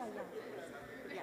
Yeah.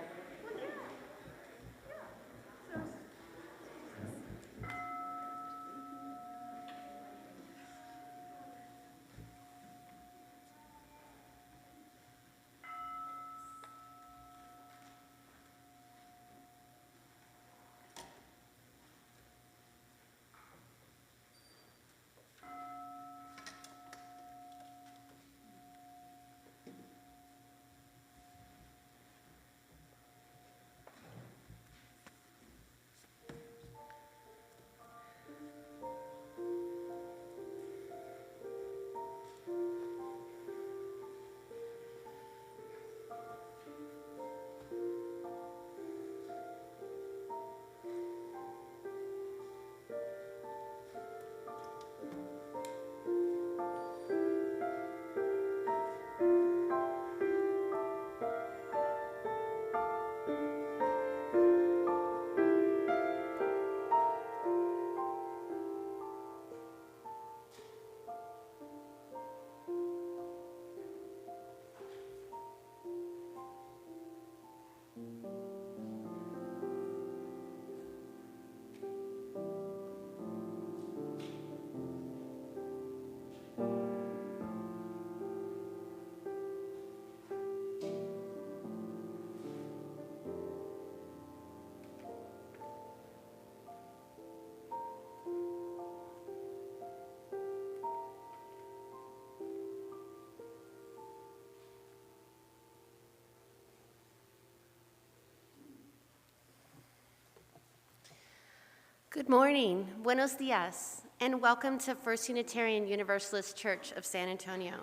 Good morning, buenos dias, and welcome to First Unitarian Universalist Church of San Antonio.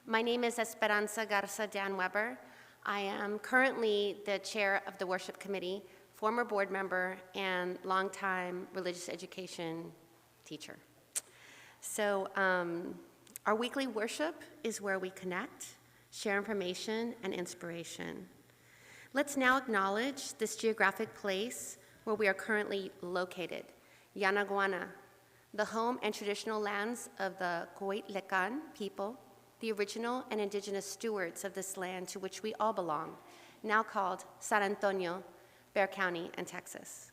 My name is Esperanza Garza Dan Weber. I am currently the chair of the worship committee, former board member, and longtime religious education teacher. So our weekly worship is where we connect, share information, and inspiration. Let's now acknowledge this geographic place where we are currently located, Yanaguana, the home and traditional lands of the Coitlecan people, the original and indigenous stewards of this land to which we all belong, now called San Antonio, Bexar County, and Texas.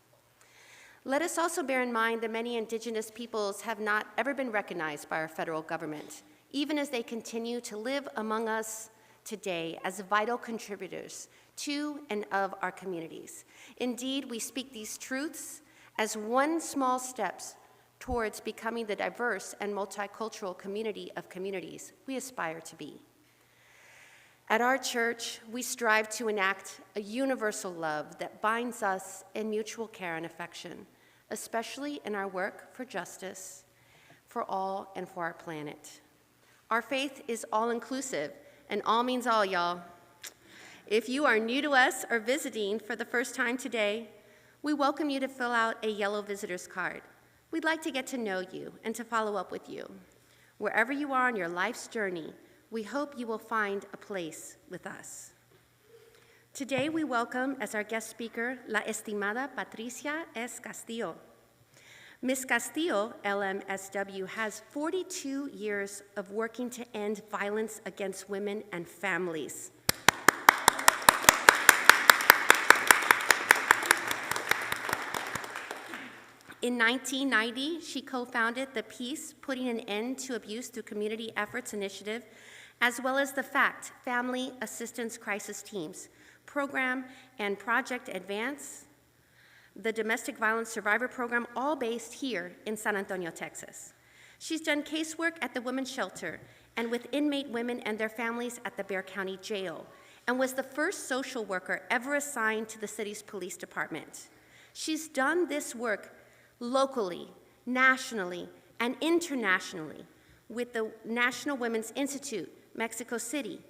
Let us also bear in mind that many indigenous peoples have not ever been recognized by our federal government, even as they continue to live among us today as vital contributors to and of our communities. Indeed, we speak these truths as one small step towards becoming the diverse and multicultural community of communities we aspire to be. At our church, we strive to enact a universal love that binds us in mutual care and affection, especially in our work for justice, for all, and for our planet. Our faith is all-inclusive, and all means all, y'all. If you are new to us or visiting for the first time today, we welcome you to fill out a yellow visitor's card. We'd like to get to know you and to follow up with you. Wherever you are on your life's journey, we hope you will find a place with us. Today we welcome as our guest speaker, La Estimada Patricia S. Castillo. Ms. Castillo, L.M.S.W, has 42 years of working to end violence against women and families. In 1990, she co-founded the P.E.A.C.E, Putting an End to Abuse Through Community Efforts initiative, as well as the F.A.C.T, Family Assistance Crisis Teams, Program and Project Advance, the Domestic Violence Survivor Program, all based here in San Antonio, Texas. She's done casework at the Women's Shelter and with inmate women and their families at the Bexar County Jail, and was the first social worker ever assigned to the city's police department. She's done this work locally, nationally, and internationally with the National Women's Institute, Mexico City,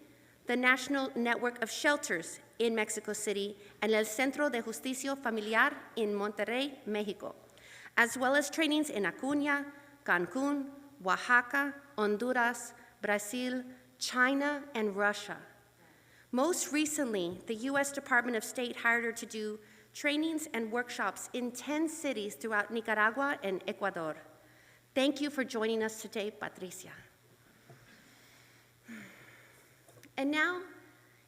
the National Network of Shelters in Mexico City, and El Centro de Justicia Familiar in Monterrey, Mexico, as well as trainings in Acuña, Cancun, Oaxaca, Honduras, Brazil, China, and Russia. Most recently, the U.S. Department of State hired her to do trainings and workshops in 10 cities throughout Nicaragua and Ecuador. Thank you for joining us today, Patricia. And now,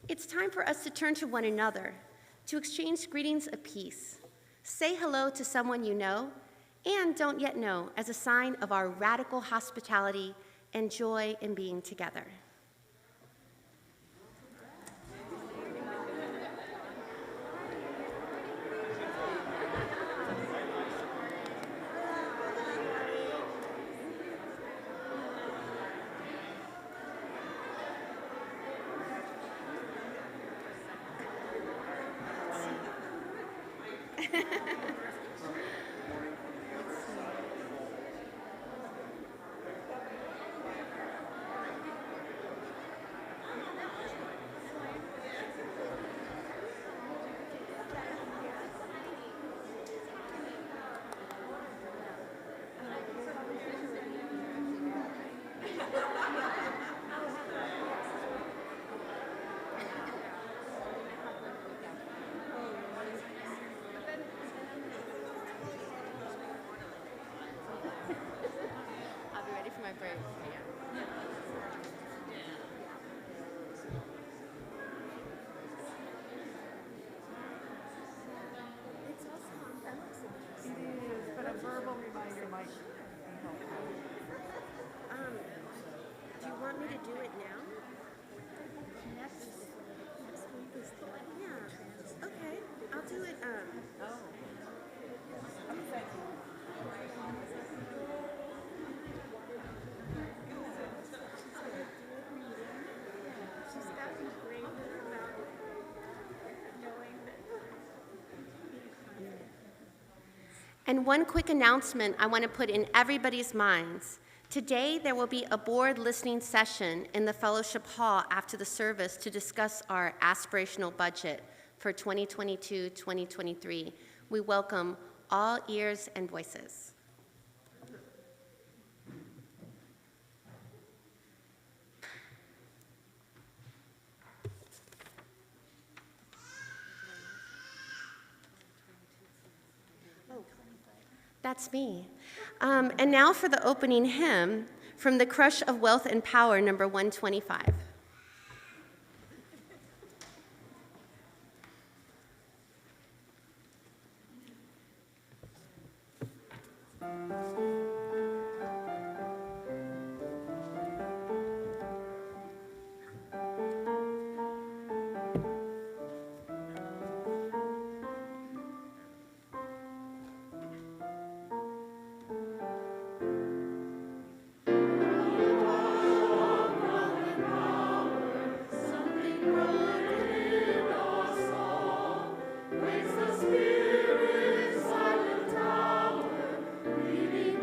It's time for us to turn to one another, to exchange greetings of peace. Say hello to someone you know and don't yet know as a sign of our radical hospitality and joy in being together. I'll be ready for my break. But a verbal reminder might be helpful. Do you want me to do it now? Next week is the yeah. Okay, I'll do it. She's gotten great about knowing that. And one quick announcement I want to put in everybody's minds. Today, there will be a board listening session in the fellowship hall after the service to discuss our aspirational budget for 2022-2023. We welcome all ears and voices. That's me. And now for the opening hymn from the Crush of Wealth and Power, number 125. Spirit, silent tower, leading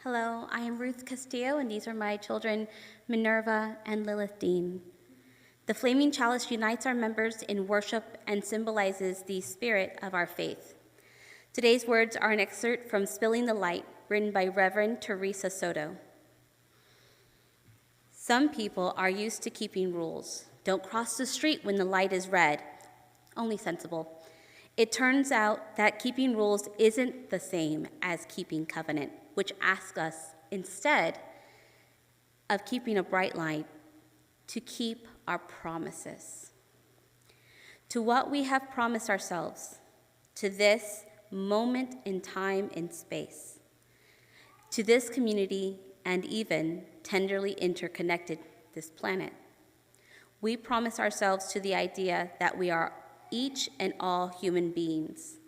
Hello, I am Ruth Castillo, and these are my children, Minerva and Lilith Dean. The Flaming Chalice unites our members in worship and symbolizes the spirit of our faith. Today's words are an excerpt from Spilling the Light, written by Reverend Teresa Soto. Some people are used to keeping rules. Don't cross the street when the light is red. Only sensible. It turns out that keeping rules isn't the same as keeping covenant, which asks us, instead of keeping a bright light, to keep our promises. To what we have promised ourselves, to this moment in time and space, to this community, and even tenderly interconnected this planet. We promise ourselves to the idea that we are each and all human beings.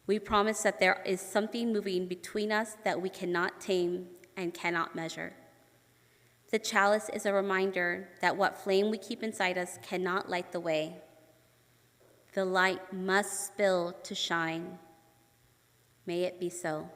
We promise that there is something moving between us that we cannot tame and cannot measure. The chalice is a reminder that what flame we keep inside us cannot light the way. The light must spill to shine. May it be so.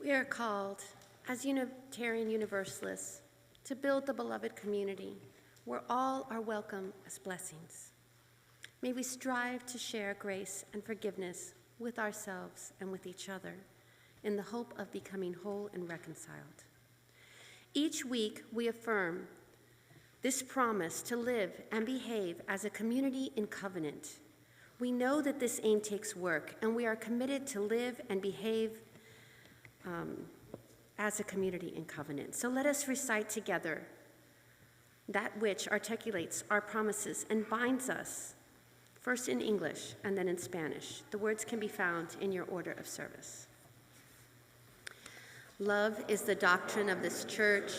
We are called, as Unitarian Universalists, to build the beloved community where all are welcome as blessings. May we strive to share grace and forgiveness with ourselves and with each other in the hope of becoming whole and reconciled. Each week, we affirm this promise to live and behave as a community in covenant. We know that this aim takes work, and we are committed to live and behave as a community in covenant. So let us recite together that which articulates our promises and binds us, first in English and then in Spanish. The words can be found in your order of service. Love is the doctrine of this church.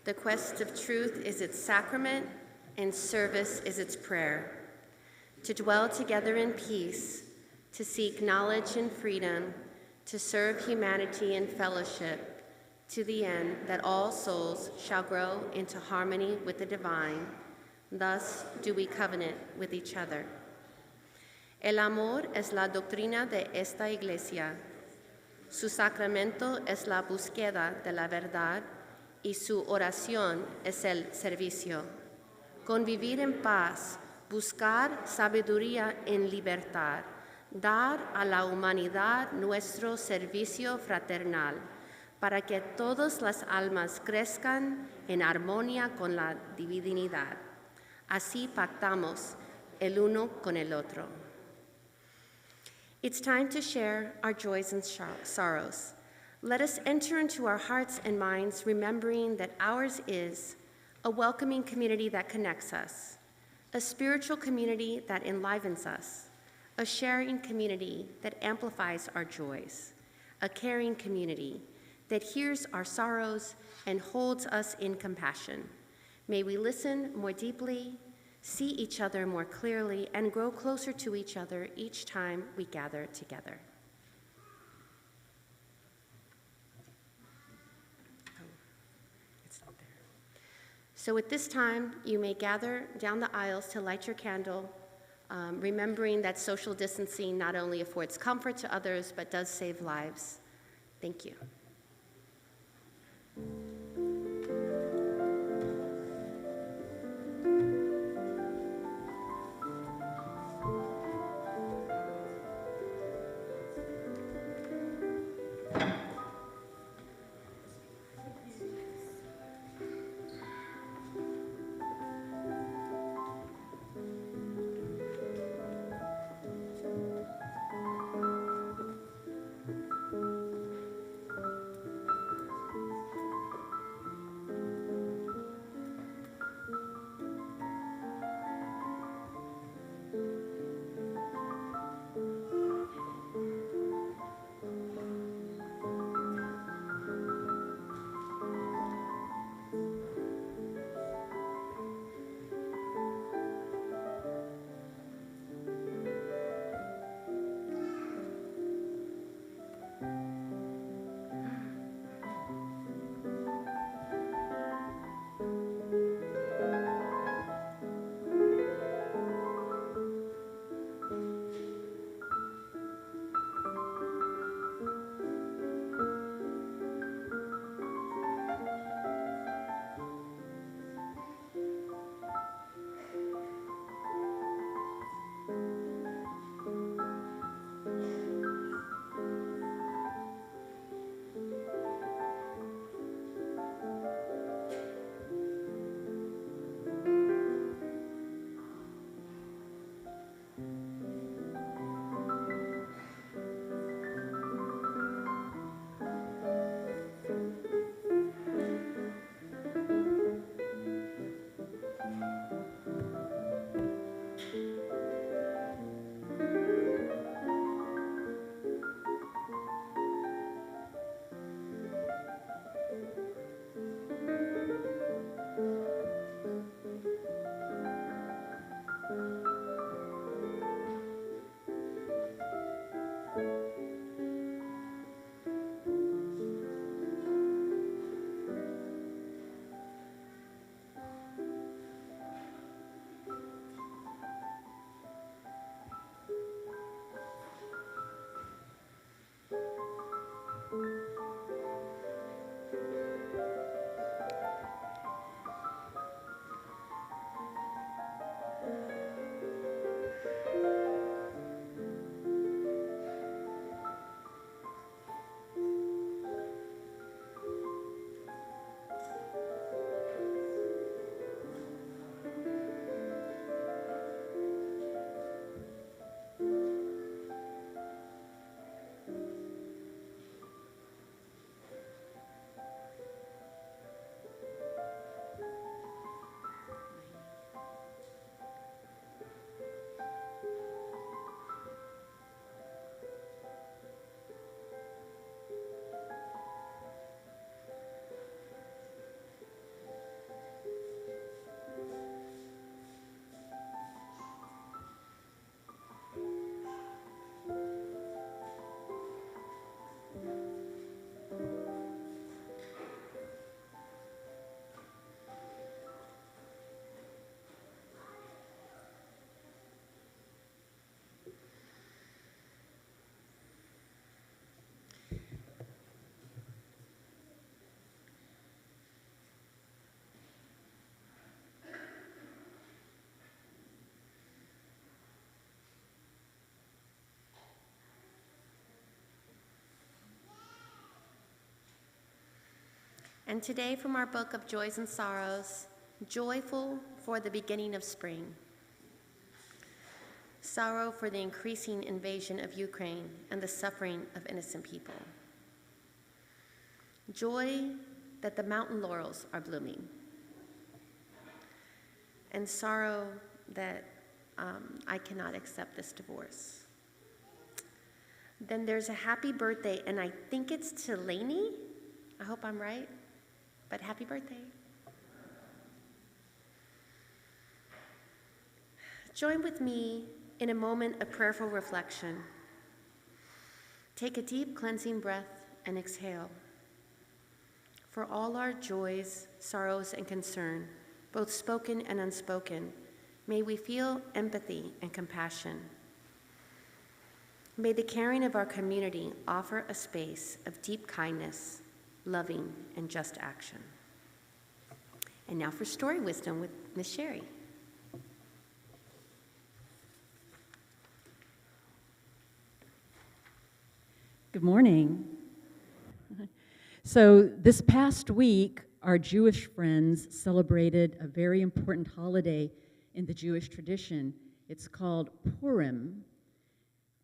The quest of truth is its sacrament, and service is its prayer. To dwell together in peace, to seek knowledge and freedom, to serve humanity in fellowship, to the end that all souls shall grow into harmony with the divine. Thus do we covenant with each other. El amor es la doctrina de esta iglesia. Su sacramento es la búsqueda de la verdad y su oración es el servicio. Convivir en paz, buscar sabiduría en libertad, dar a la humanidad nuestro servicio fraternal, para que todas las almas crezcan en armonía con la divinidad. Así pactamos el uno con el otro. It's time to share our joys and sorrows. Let us enter into our hearts and minds, remembering that ours is a welcoming community that connects us, a spiritual community that enlivens us, a sharing community that amplifies our joys, a caring community that hears our sorrows and holds us in compassion. May we listen more deeply, see each other more clearly, and grow closer to each other each time we gather together. So at this time, you may gather down the aisles to light your candle, remembering that social distancing not only affords comfort to others, but does save lives. Thank you. And today from our book of Joys and Sorrows, Joyful for the Beginning of Spring. Sorrow for the increasing invasion of Ukraine and the suffering of innocent people. Joy that the mountain laurels are blooming. And sorrow that I cannot accept this divorce. Then there's a happy birthday, and I think it's to Lainey. I hope I'm right, but happy birthday. Join with me in a moment of prayerful reflection. Take a deep cleansing breath and exhale. For all our joys, sorrows, and concern, both spoken and unspoken, may we feel empathy and compassion. May the caring of our community offer a space of deep kindness, loving, and just action. And now for story wisdom with Miss Sherry. Good morning. So this past week, our Jewish friends celebrated a very important holiday in the Jewish tradition. It's called Purim.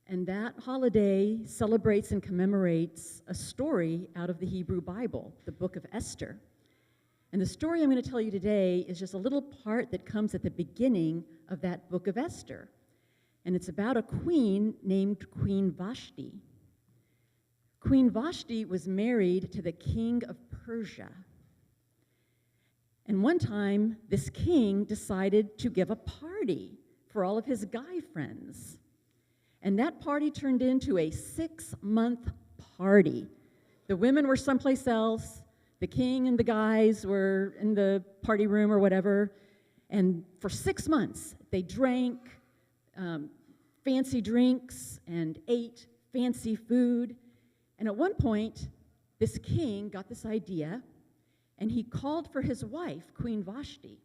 And that holiday celebrates and commemorates a story out of the Hebrew Bible, the book of Esther. And the story I'm going to tell you today is just a little part that comes at the beginning of that book of Esther. And it's about a queen named Queen Vashti. Queen Vashti was married to the king of Persia. And one time, this king decided to give a party for all of his guy friends. And that party turned into a 6-month party. The women were someplace else. The king and the guys were in the party room or whatever. And for 6 months, they drank fancy drinks and ate fancy food. And at one point, this king got this idea, and he called for his wife, Queen Vashti,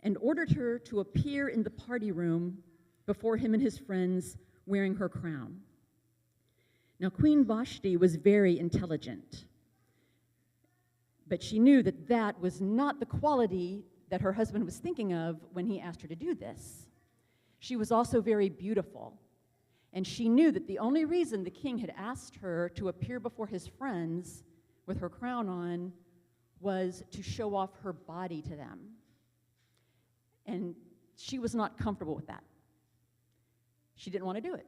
and ordered her to appear in the party room before him and his friends wearing her crown. Now, Queen Vashti was very intelligent, but she knew that that was not the quality that her husband was thinking of when he asked her to do this. She was also very beautiful, and she knew that the only reason the king had asked her to appear before his friends with her crown on was to show off her body to them. And she was not comfortable with that. She didn't want to do it.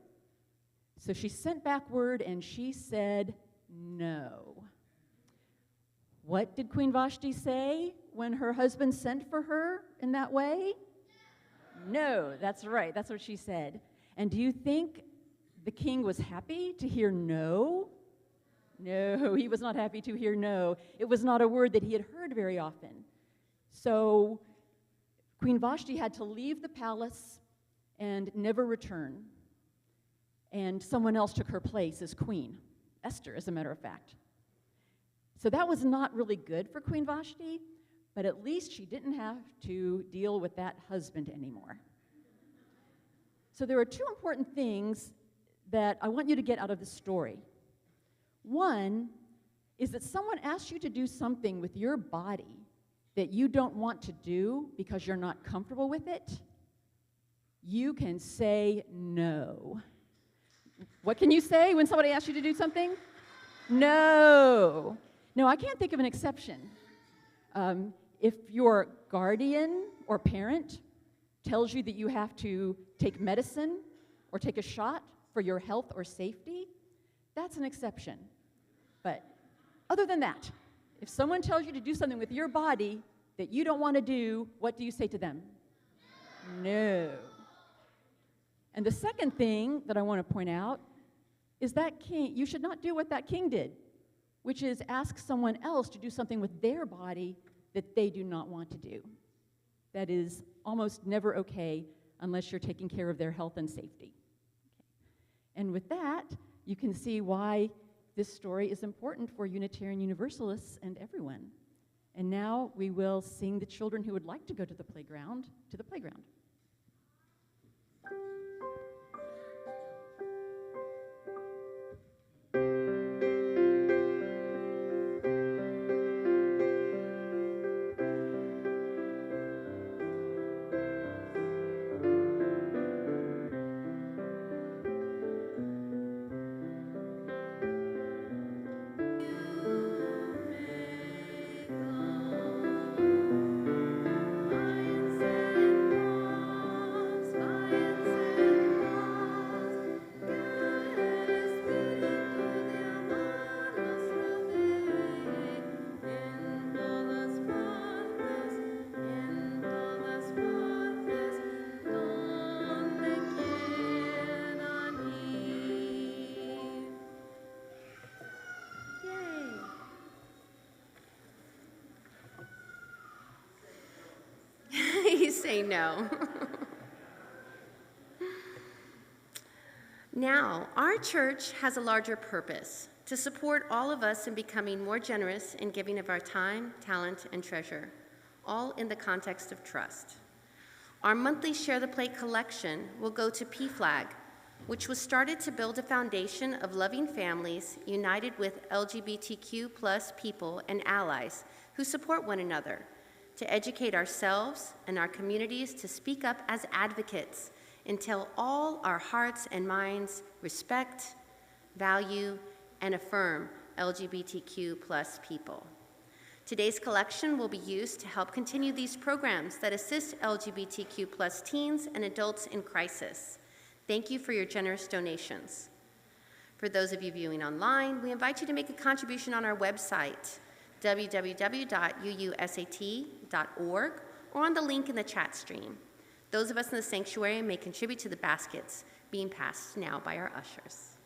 So she sent back word and she said no. What did Queen Vashti say when her husband sent for her in that way? No, that's right. That's what she said. And do you think the king was happy to hear no? No, he was not happy to hear no. It was not a word that he had heard very often. So Queen Vashti had to leave the palace and never return. And someone else took her place as queen, Esther, as a matter of fact. So that was not really good for Queen Vashti, but at least she didn't have to deal with that husband anymore. So there are two important things that I want you to get out of the story. One is that someone asks you to do something with your body that you don't want to do because you're not comfortable with it. You can say no. What can you say when somebody asks you to do something? No. No, I can't think of an exception. If your guardian or parent tells you that you have to take medicine or take a shot for your health or safety, that's an exception. But other than that, if someone tells you to do something with your body that you don't want to do, what do you say to them? No. And the second thing that I want to point out is that king, you should not do what that king did, which is ask someone else to do something with their body that they do not want to do. That is almost never okay unless you're taking care of their health and safety. And with that, you can see why this story is important for Unitarian Universalists and everyone. And now we will sing the children who would like to go to the playground to the playground. say no. Now, our church has a larger purpose to support all of us in becoming more generous in giving of our time, talent, and treasure, all in the context of trust. Our monthly Share the Plate collection will go to P.E.A.C.E, which was started to build a foundation of loving families united with LGBTQ+ people and allies who support one another, to educate ourselves and our communities to speak up as advocates until all our hearts and minds respect, value, and affirm LGBTQ+ people. Today's collection will be used to help continue these programs that assist LGBTQ+ teens and adults in crisis. Thank you for your generous donations. For those of you viewing online, we invite you to make a contribution on our website, www.uusat.org, or on the link in the chat stream. Those of us in the sanctuary may contribute to the baskets being passed now by our ushers.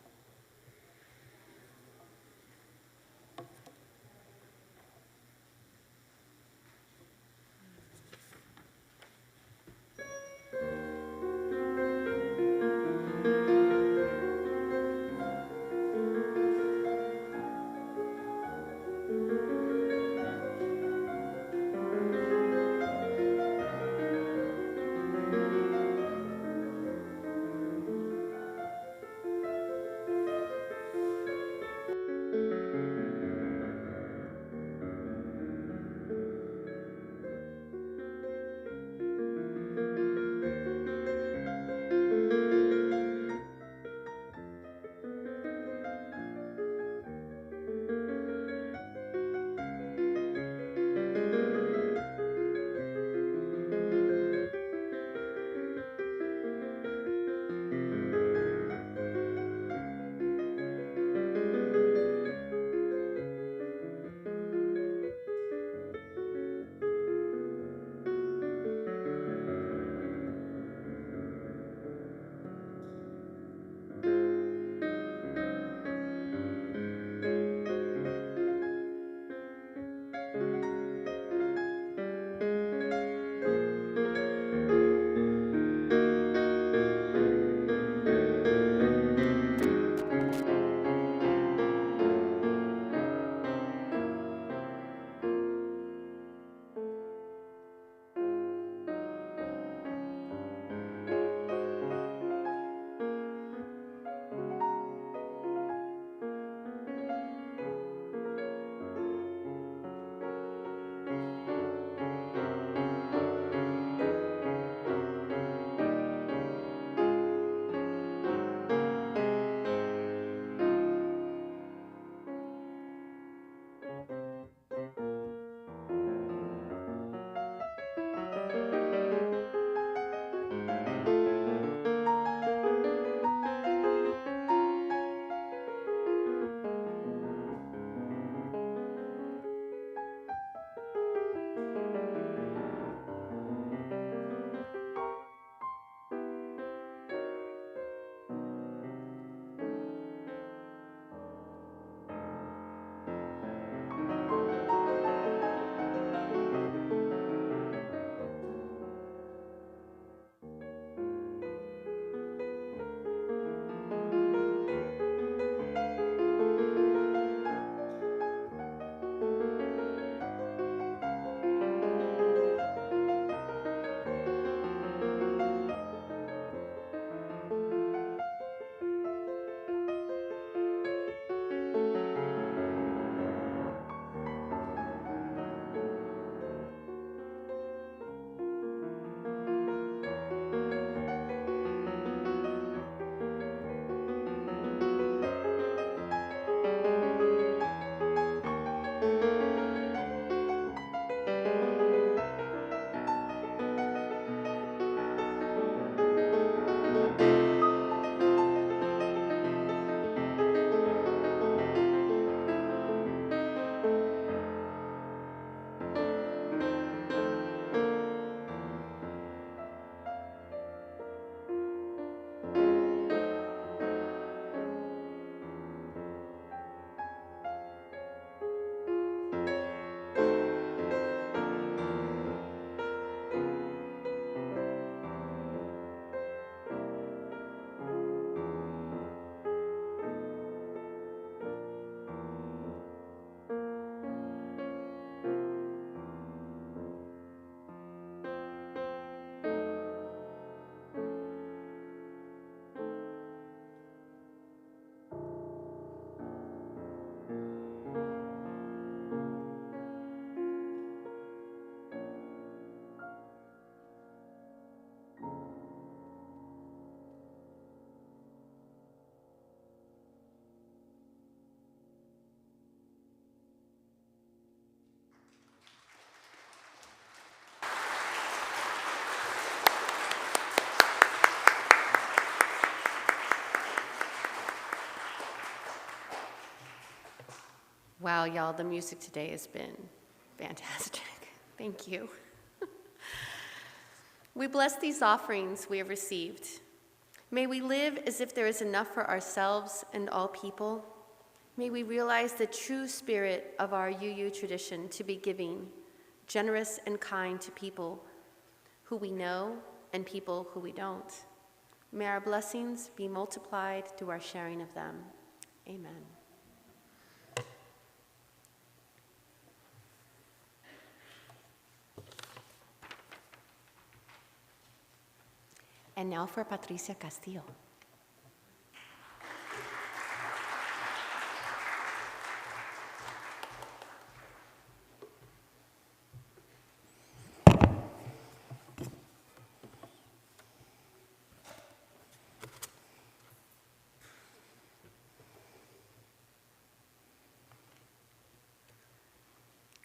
Wow, y'all, the music today has been fantastic. Thank you. We bless these offerings we have received. May we live as if there is enough for ourselves and all people. May we realize the true spirit of our UU tradition to be giving, generous and kind to people who we know and people who we don't. May our blessings be multiplied through our sharing of them. Amen. And now for Patricia Castillo.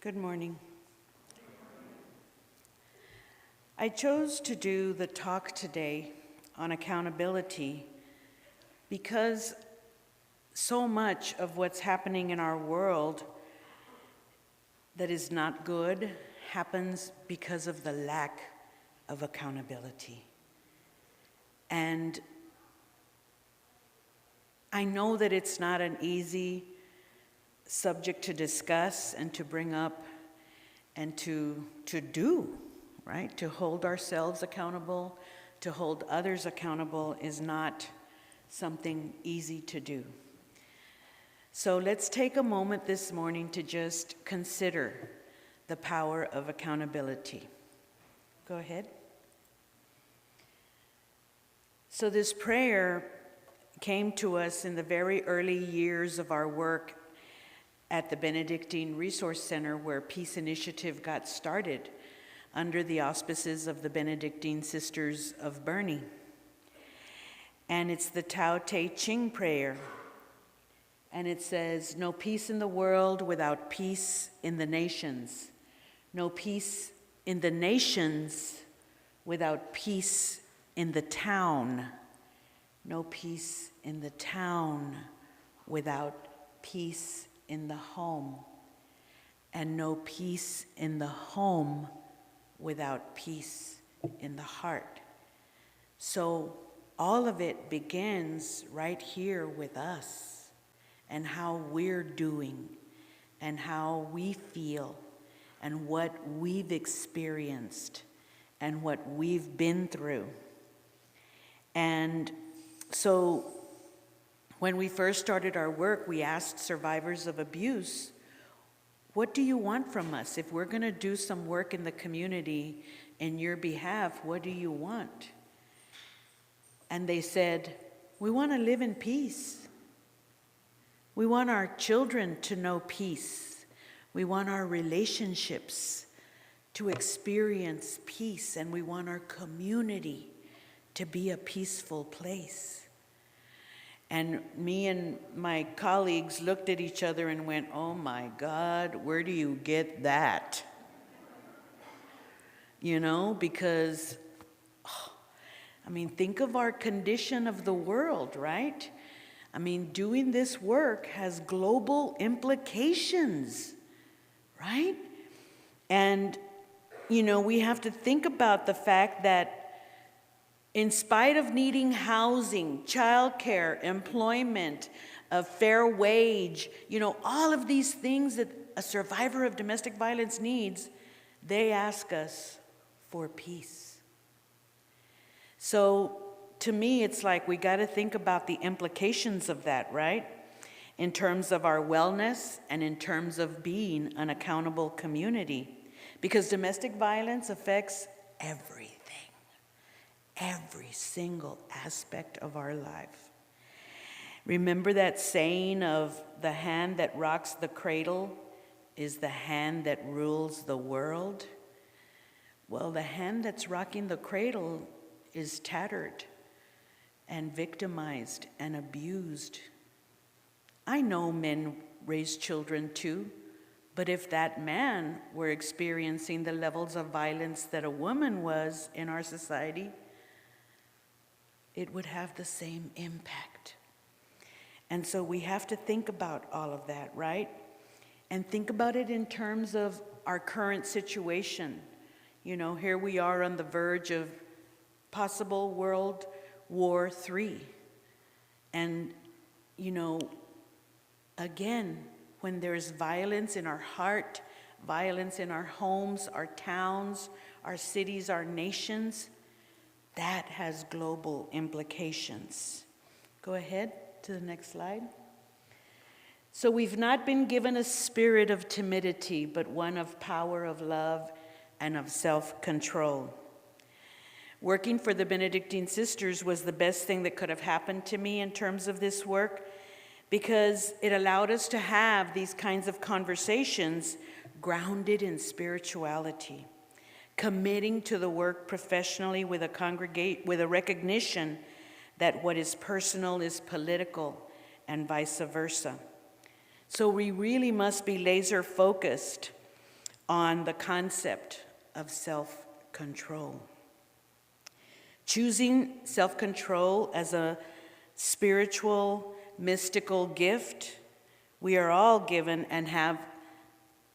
Good morning. I chose to do the talk today on accountability because so much of what's happening in our world that is not good happens because of the lack of accountability. And I know that it's not an easy subject to discuss and to bring up and to do, right? To hold ourselves accountable, to hold others accountable is not something easy to do. So let's take a moment this morning to just consider the power of accountability. Go ahead. So this prayer came to us in the very early years of our work at the Benedictine Resource Center, where Peace Initiative got started under the auspices of the Benedictine Sisters of Burney. And it's the Tao Te Ching prayer. And it says, no peace in the world without peace in the nations. No peace in the nations without peace in the town. No peace in the town without peace in the home. And no peace in the home without peace in the heart. So all of it begins right here with us and how we're doing and how we feel and what we've experienced and what we've been through. And so when we first started our work, we asked survivors of abuse, what do you want from us? If we're going to do some work in the community in your behalf, what do you want? And they said, we want to live in peace. We want our children to know peace. We want our relationships to experience peace, and we want our community to be a peaceful place. And me and my colleagues looked at each other and went, oh my God, where do you get that? You know, because, think of our condition of the world, right? Doing this work has global implications, right? And, we have to think about the fact that in spite of needing housing, childcare, employment, a fair wage, all of these things that a survivor of domestic violence needs, they ask us for peace. So to me, it's like we got to think about the implications of that, right? In terms of our wellness and in terms of being an accountable community. Because domestic violence affects everything. Every single aspect of our life. Remember that saying of the hand that rocks the cradle is the hand that rules the world? Well, the hand that's rocking the cradle is tattered and victimized and abused. I know men raise children too, but if that man were experiencing the levels of violence that a woman was in our society, it would have the same impact. And so we have to think about all of that, right? and think about it in terms of our current situation. You know, here we are on the verge of possible World War III. And, you know, again, when there's violence in our heart, violence in our homes, our towns, our cities, our nations, that has global implications. Go ahead to the next slide. So we've not been given a spirit of timidity, but one of power, of love, and of self-control. Working for the Benedictine Sisters was the best thing that could have happened to me in terms of this work, because it allowed us to have these kinds of conversations grounded in spirituality, committing to the work professionally with a recognition that what is personal is political and vice versa. So we really must be laser focused on the concept of self-control. Choosing self-control as a spiritual, mystical gift we are all given and have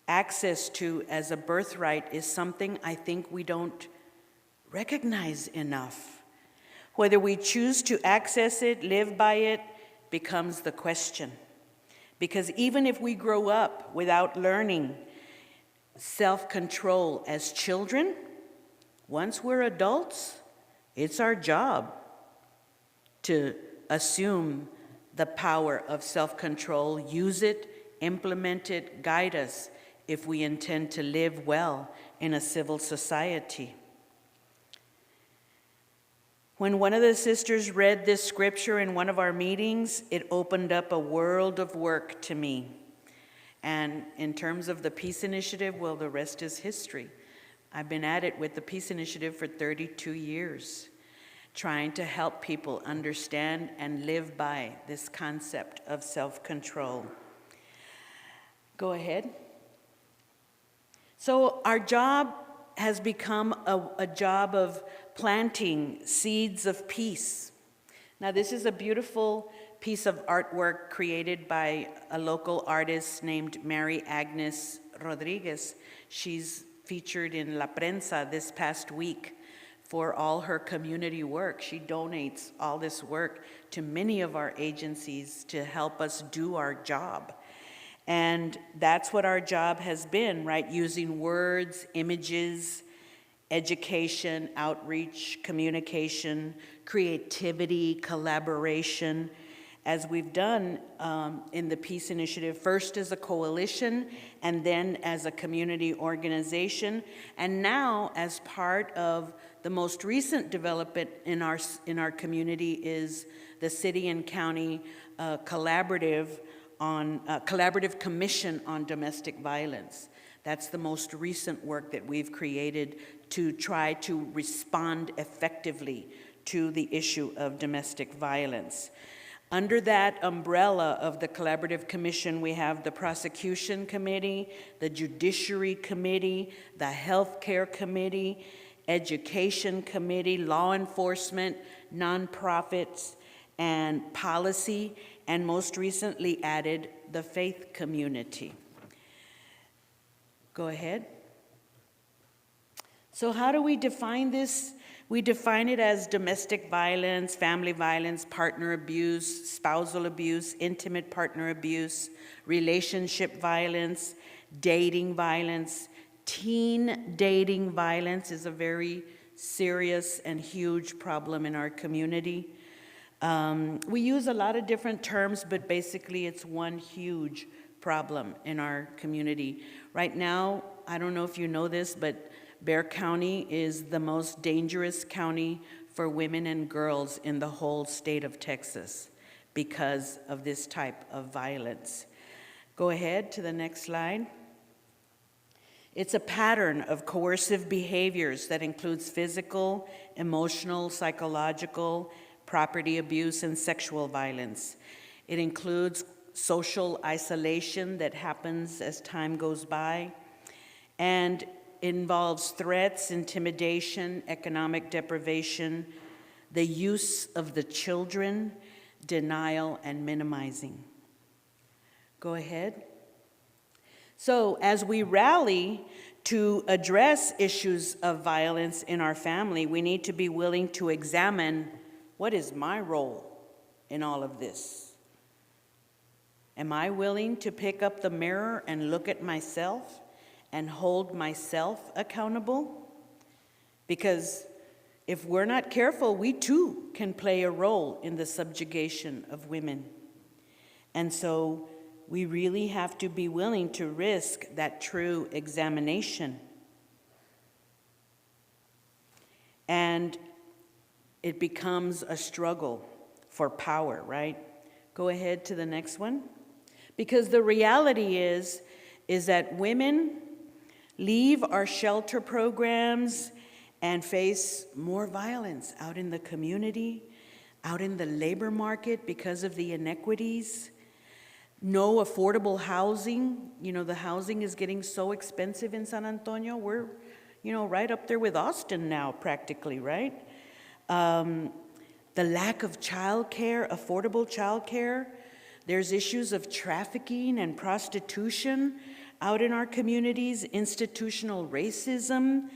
access to as a birthright is something I think we don't recognize enough. Whether we choose to access it, live by it, becomes the question. Because even if we grow up without learning self-control as children, once we're adults, it's our job to assume the power of self-control, use it, implement it, guide us if we intend to live well in a civil society. When one of the sisters read this scripture in one of our meetings, it opened up a world of work to me. And in terms of the P.E.A.C.E Initiative, well, the rest is history. I've been at it with the P.E.A.C.E Initiative for 32 years, trying to help people understand and live by this concept of self-control. Go ahead. So our job has become a job of planting seeds of peace. Now, this is a beautiful piece of artwork created by a local artist named Mary Agnes Rodriguez. She's featured in La Prensa this past week for all her community work. She donates all this work to many of our agencies to help us do our job. And that's what our job has been, right? Using words, images, education, outreach, communication, creativity, collaboration, as we've done in the P.E.A.C.E Initiative, first as a coalition and then as a community organization, and now as part of the most recent development in our community is the City and County Collaborative Commission on Domestic Violence. That's the most recent work that we've created to try to respond effectively to the issue of domestic violence. Under that umbrella of the Collaborative Commission, we have the Prosecution Committee, the Judiciary Committee, the Healthcare Committee, Education Committee, Law Enforcement, Nonprofits, and Policy, and most recently added the faith community. Go ahead. So how do we define this? We define it as domestic violence, family violence, partner abuse, spousal abuse, intimate partner abuse, relationship violence, dating violence. Teen dating violence is a very serious and huge problem in our community. We use a lot of different terms, but basically it's one huge problem in our community. Right now, I don't know if you know this, but Bexar County is the most dangerous county for women and girls in the whole state of Texas because of this type of violence. Go ahead to the next slide. It's a pattern of coercive behaviors that includes physical, emotional, psychological, property abuse, and sexual violence. It includes social isolation that happens as time goes by, and involves threats, intimidation, economic deprivation, the use of the children, denial, and minimizing. Go ahead. So as we rally to address issues of violence in our family, we need to be willing to examine, what is my role in all of this? Am I willing to pick up the mirror and look at myself and hold myself accountable? Because if we're not careful, we too can play a role in the subjugation of women. And so we really have to be willing to risk that true examination. And it becomes a struggle for power, right? Go ahead to the next one. Because the reality is that women leave our shelter programs and face more violence out in the community, out in the labor market because of the inequities. No affordable housing. The housing is getting so expensive in San Antonio. We're, right up there with Austin now, practically, right? The lack of childcare, affordable childcare. There's issues of trafficking and prostitution out in our communities, institutional racism,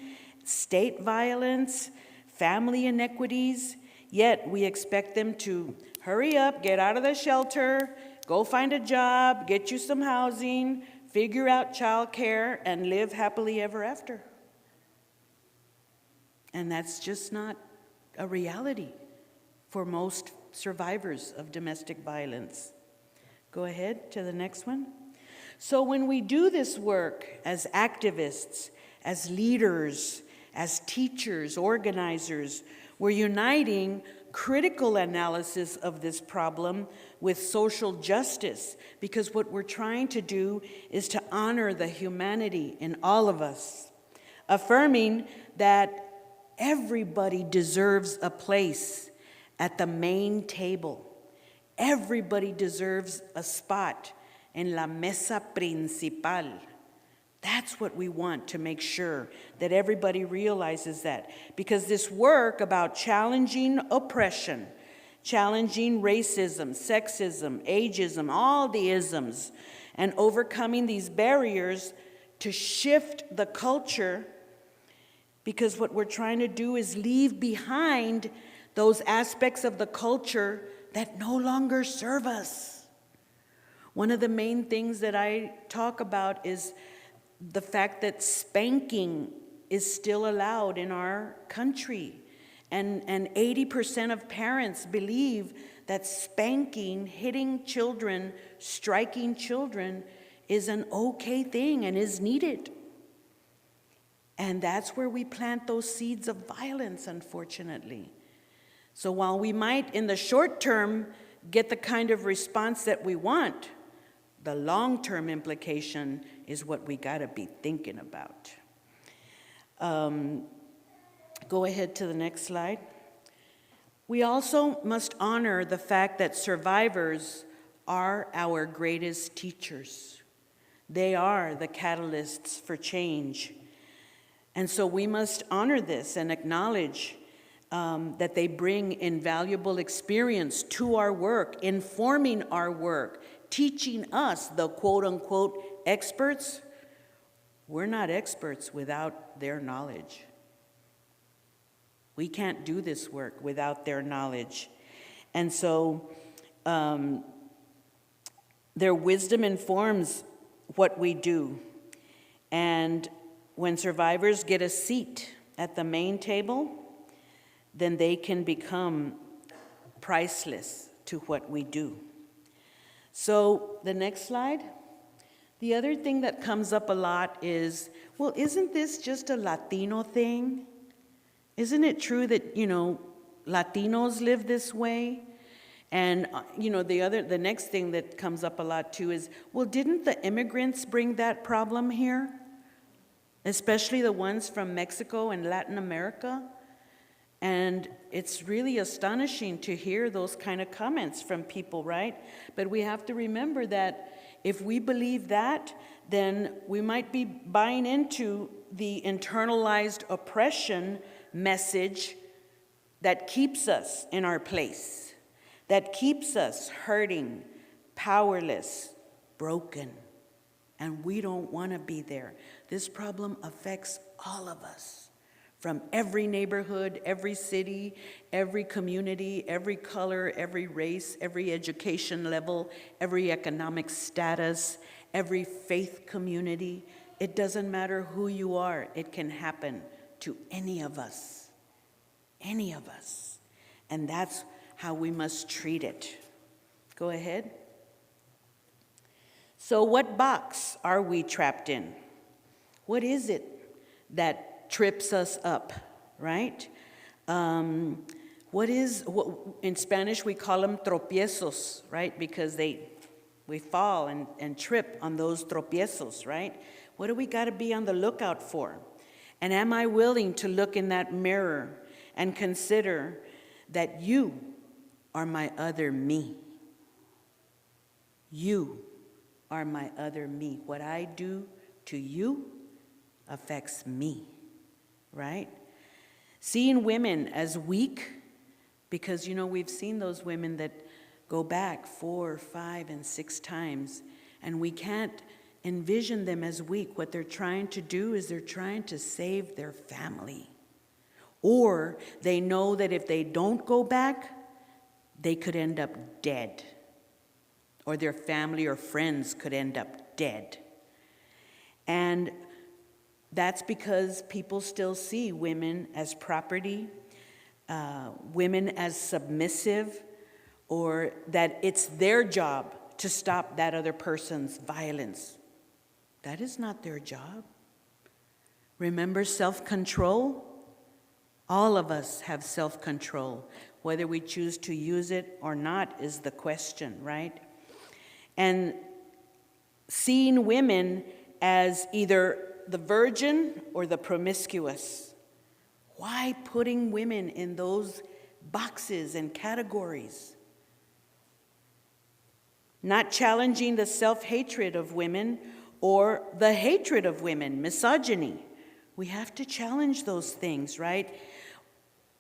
state violence, family inequities. Yet we expect them to hurry up, get out of the shelter, go find a job, get you some housing, figure out childcare, and live happily ever after. And that's just not a reality for most survivors of domestic violence. Go ahead to the next one. So when we do this work as activists, as leaders, as teachers, organizers, we're uniting critical analysis of this problem with social justice, because what we're trying to do is to honor the humanity in all of us, affirming that everybody deserves a place at the main table. Everybody deserves a spot en la mesa principal. That's what we want to make sure that everybody realizes that. Because this work about challenging oppression, challenging racism, sexism, ageism, all the isms, and overcoming these barriers to shift the culture, because what we're trying to do is leave behind those aspects of the culture that no longer serve us. One of the main things that I talk about is the fact that spanking is still allowed in our country. And 80% of parents believe that spanking, hitting children, striking children is an okay thing and is needed. And that's where we plant those seeds of violence, unfortunately. So while we might, in the short term, get the kind of response that we want, the long-term implication is what we gotta be thinking about. Go ahead to the next slide. We also must honor the fact that survivors are our greatest teachers. They are the catalysts for change. And so we must honor this and acknowledge that they bring invaluable experience to our work, informing our work, teaching us, the quote-unquote experts. We're not experts without their knowledge. We can't do this work without their knowledge. And so their wisdom informs what we do. And when survivors get a seat at the main table, then they can become priceless to what we do. So the next slide. The other thing that comes up a lot is, well, isn't this just a Latino thing? Isn't it true that, Latinos live this way? And, the next thing that comes up a lot too is, well, didn't the immigrants bring that problem here? Especially the ones from Mexico and Latin America? And it's really astonishing to hear those kind of comments from people, right? But we have to remember that if we believe that, then we might be buying into the internalized oppression message that keeps us in our place, that keeps us hurting, powerless, broken, and we don't want to be there. This problem affects all of us, from every neighborhood, every city, every community, every color, every race, every education level, every economic status, every faith community. It doesn't matter who you are, it can happen to any of us. Any of us. And that's how we must treat it. Go ahead. So what box are we trapped in? What is it that trips us up, right? In Spanish we call them tropiezos, right? Because we fall and trip on those tropiezos, right? What do we got to be on the lookout for? And am I willing to look in that mirror and consider that you are my other me? You are my other me. What I do to you affects me, right? Seeing women as weak, because we've seen those women that go back 4, 5, and 6 times, and we can't envision them as weak. What they're trying to do is they're trying to save their family. Or they know that if they don't go back, they could end up dead. Or their family or friends could end up dead. And that's because people still see women as property, women as submissive, or that it's their job to stop that other person's violence. That is not their job. Remember self-control? All of us have self-control. Whether we choose to use it or not is the question, right? And seeing women as either the virgin or the promiscuous. Why putting women in those boxes and categories? Not challenging the self-hatred of women or the hatred of women, misogyny. We have to challenge those things, right?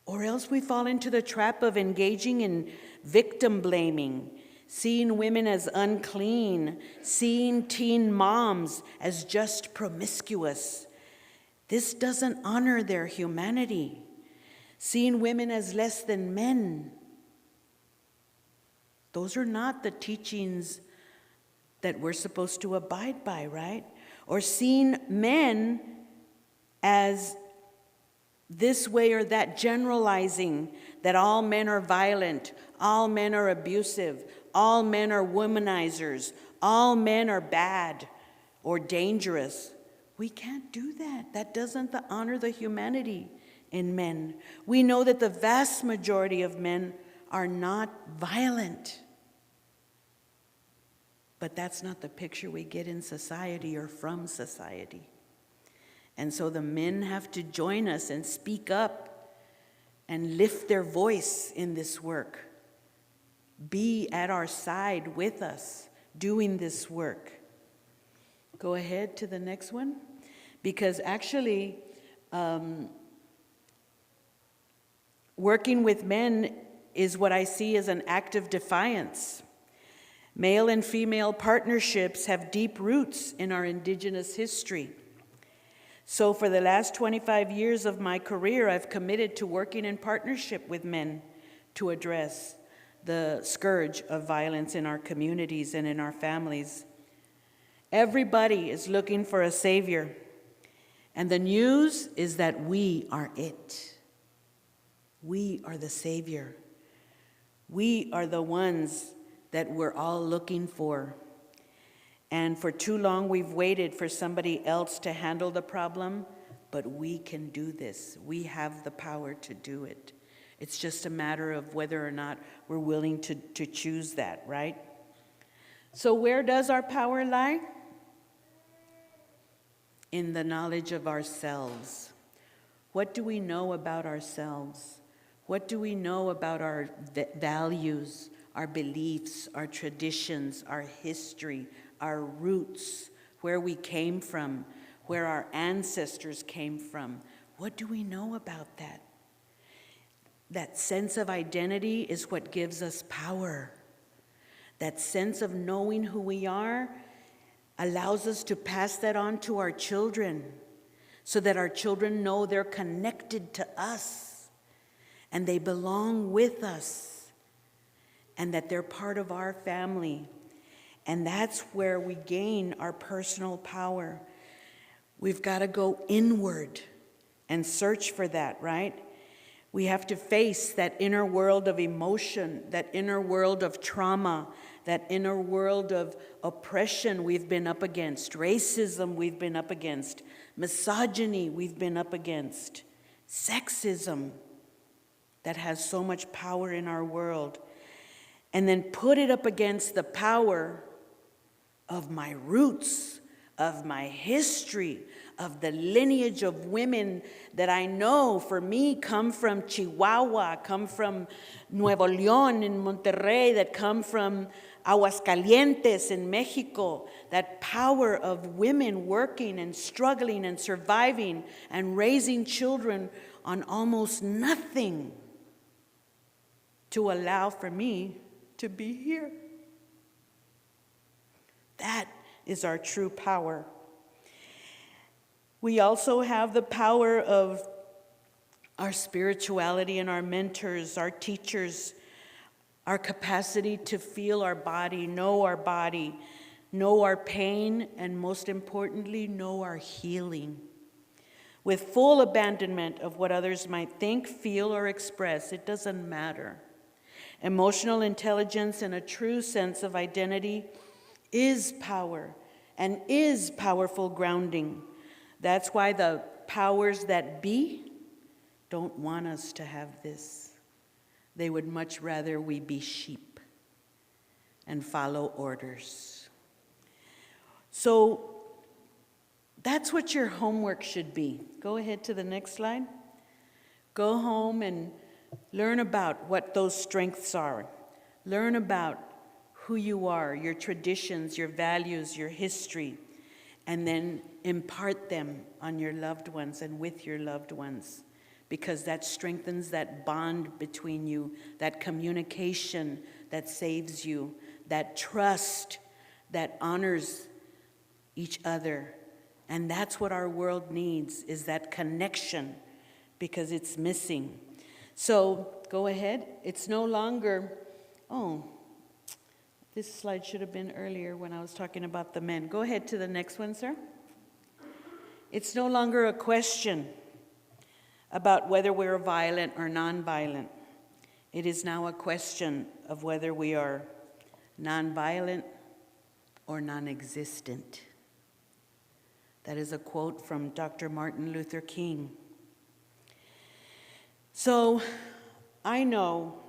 Or else we fall into the trap of engaging in victim blaming, seeing women as unclean, seeing teen moms as just promiscuous. This doesn't honor their humanity. Seeing women as less than men. Those are not the teachings that we're supposed to abide by, right? Or seeing men as this way or that, generalizing that all men are violent, all men are abusive, all men are womanizers, all men are bad or dangerous. We can't do that. That doesn't honor the humanity in men. We know that the vast majority of men are not violent. But that's not the picture we get in society or from society. And so the men have to join us and speak up and lift their voice in this work. Be at our side with us doing this work. Go ahead to the next one. Because actually, working with men is what I see as an act of defiance. Male and female partnerships have deep roots in our indigenous history. So for the last 25 years of my career, I've committed to working in partnership with men to address the scourge of violence in our communities and in our families. Everybody is looking for a savior, and the news is that we are it. We are the savior. We are the ones that we're all looking for. And for too long, we've waited for somebody else to handle the problem, but we can do this. We have the power to do it. It's just a matter of whether or not we're willing to choose that, right? So where does our power lie? In the knowledge of ourselves. What do we know about ourselves? What do we know about our values, our beliefs, our traditions, our history, our roots, where we came from, where our ancestors came from? What do we know about that? That sense of identity is what gives us power. That sense of knowing who we are allows us to pass that on to our children so that our children know they're connected to us and they belong with us and that they're part of our family. And that's where we gain our personal power. We've got to go inward and search for that, right? We have to face that inner world of emotion, that inner world of trauma, that inner world of oppression we've been up against, racism we've been up against, misogyny we've been up against, sexism that has so much power in our world, and then put it up against the power of my roots, of my history, of the lineage of women that I know, for me, come from Chihuahua, come from Nuevo León in Monterrey, that come from Aguascalientes in Mexico, that power of women working and struggling and surviving and raising children on almost nothing to allow for me to be here. That is our true power. We also have the power of our spirituality and our mentors, our teachers, our capacity to feel our body, know our pain, and most importantly, know our healing. With full abandonment of what others might think, feel, or express, it doesn't matter. Emotional intelligence and a true sense of identity is power and is powerful grounding. That's why the powers that be don't want us to have this. They would much rather we be sheep and follow orders. So that's what your homework should be. Go ahead to the next slide. Go home and learn about what those strengths are. Learn about who you are, your traditions, your values, your history, and then impart them on your loved ones and with your loved ones, because that strengthens that bond between you, that communication that saves you, that trust that honors each other. And that's what our world needs, is that connection, because it's missing. So go ahead. It's no longer, this slide should have been earlier when I was talking about the men. Go ahead to the next one, sir. It's no longer a question about whether we're violent or nonviolent. It is now a question of whether we are nonviolent or non-existent. That is a quote from Dr. Martin Luther King. So I know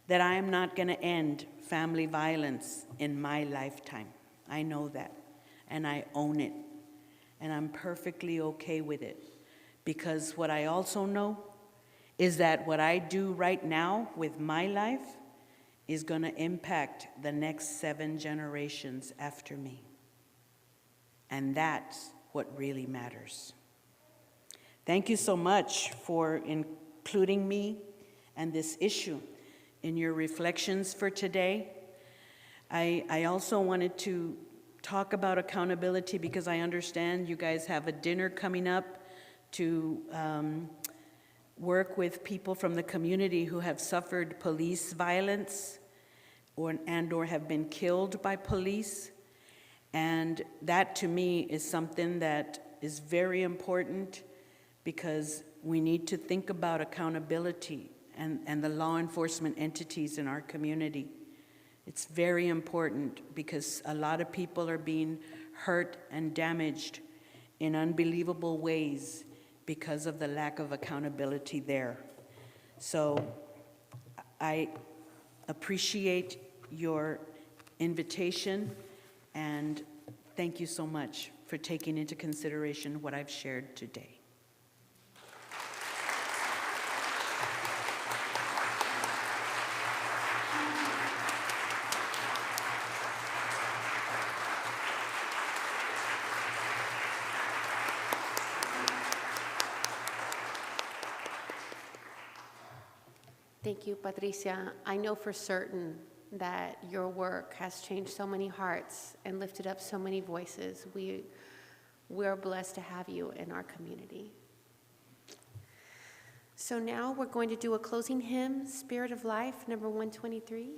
that I am not going to end family violence in my lifetime. I know that, and I own it, and I'm perfectly okay with it, because what I also know is that what I do right now with my life is going to impact the next 7 generations after me, and that's what really matters. Thank you so much for including me and this issue in your reflections for today. I also wanted to talk about accountability, because I understand you guys have a dinner coming up to work with people from the community who have suffered police violence or have been killed by police. And that, to me, is something that is very important, because we need to think about accountability and the law enforcement entities in our community. It's very important, because a lot of people are being hurt and damaged in unbelievable ways because of the lack of accountability there. So I appreciate your invitation, and thank you so much for taking into consideration what I've shared today. Thank you, Patricia. I know for certain that your work has changed so many hearts and lifted up so many voices. We're blessed to have you in our community. So now we're going to do a closing hymn, Spirit of Life, number 123.